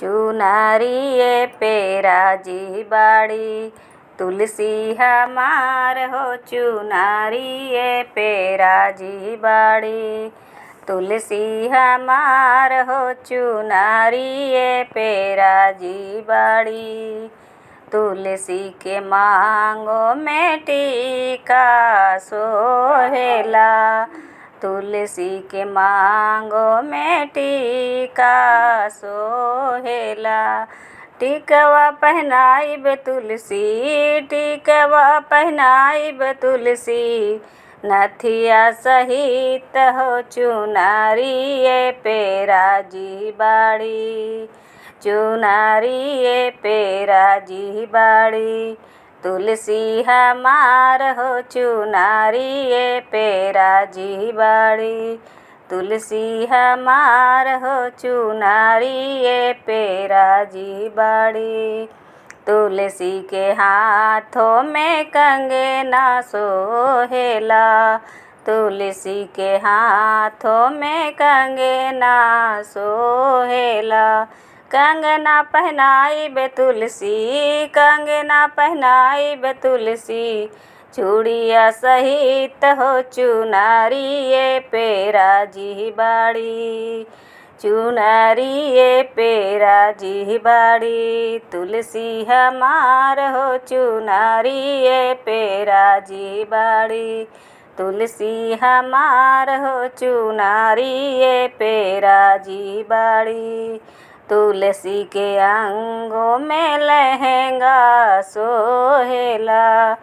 चुनरिए पे राजी बाड़ी तुलसी हमार हो। चुनरिए पे राजी बाड़ी तुलसी हमार हो। चुनरिए पे राजी बाड़ी तुलसी के मांगो में टीका सोहेला। तुलसी के मांगो में टीका सोहेला। टिकवा पहनाइब तुलसी, टिकवा पहनाइब तुलसी, नथिया सहित हो। चुनरिए पे राजी बाड़ी चुनरिए पे राजी बाड़ी तुलसी हमार हो। चुनरिए पे राजी बाड़ी तुलसी हमार हो। चुनरिए पे राजी बाड़ी तुलसी के हाथों में कंगना सोहेला। तुलसी के हाथों में कंगना सोहेला। कंगना पहनाइब तुलसी, कंगना पहनाइब तुलसी, चूड़िया सहित हो। चुनरिए पे राजी बाड़ी चुनरिए पे राजी बाड़ी तुलसी हमार हो। चुनरिए पे राजी बाड़ी तुलसी हमार हो। चुनरिए पे राजी बाड़ी तुलसी के अंगों में लहंगा सोहेला।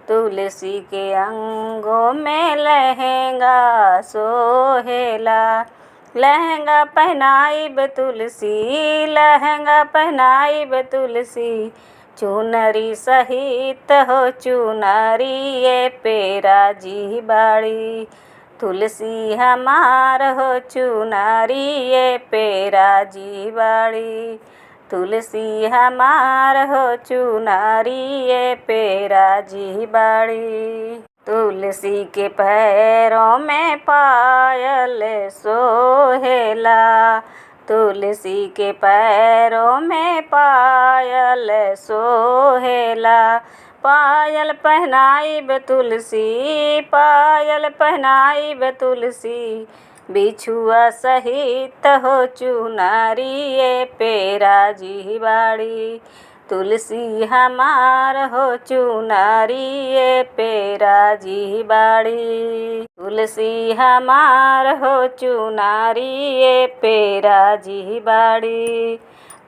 तुलसी के अंगों में लहंगा सोहेला। लहंगा पहनाइब तुलसी, लहंगा पहनाइब तुलसी, चुनरी सहित हो। चुनरिए पे राजी बाड़ी तुलसी हमार हो। चुनरिए पे राजी बाड़ी तुलसी हमार हो। चुनरिए पे राजी बाड़ी तुलसी के पैरों में पायल सोहेला। तुलसी के पैरों में पायल सोहेला। पायल पहनाइब तुलसी, पायल पहनाइब तुलसी, बिछुआ सहित हो। चुनरिए पे राजी बाड़ी तुलसी हमार हो। चुनरिए पे राजी बाड़ी तुलसी हमार हो। चुनरिए पे राजी बाड़ी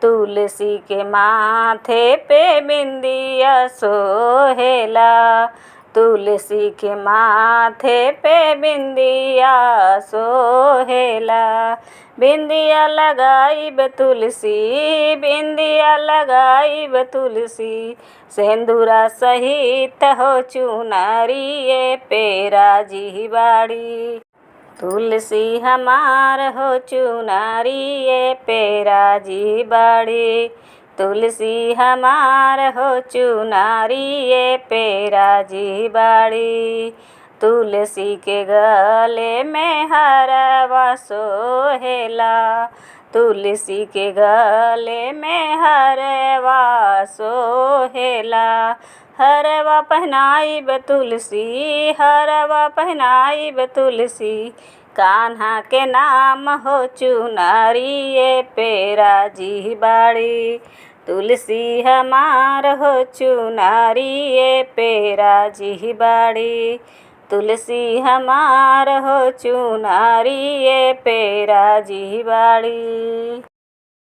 तुलसी के माथे पे बिंदिया सोहेला। तुलसी के माथे पे बिंदिया सोहेला। बिंदिया लगाइब तुलसी, बिंदिया लगाइब तुलसी, सेंदूरा सहित हो। चुनरिए पे राजी बाड़ी तुलसी हमार हो। चुनरिए पे राजी बाड़ी तुलसी हमार हो। चुनरिए पे राजी बाड़ी तुलसी के गले में हरवा सोहेला। तुलसी के गले में हरवा सोहेला। हरवा पहनाइब तुलसी, हरवा पहनाइब तुलसी, कान्हा के नाम हो। चुनरिए पे राजी बाड़ी तुलसी हमार हो। चुनरिए पे राजी बाड़ी तुलसी हमार हो। चुनरिए पे राजी बाड़ी।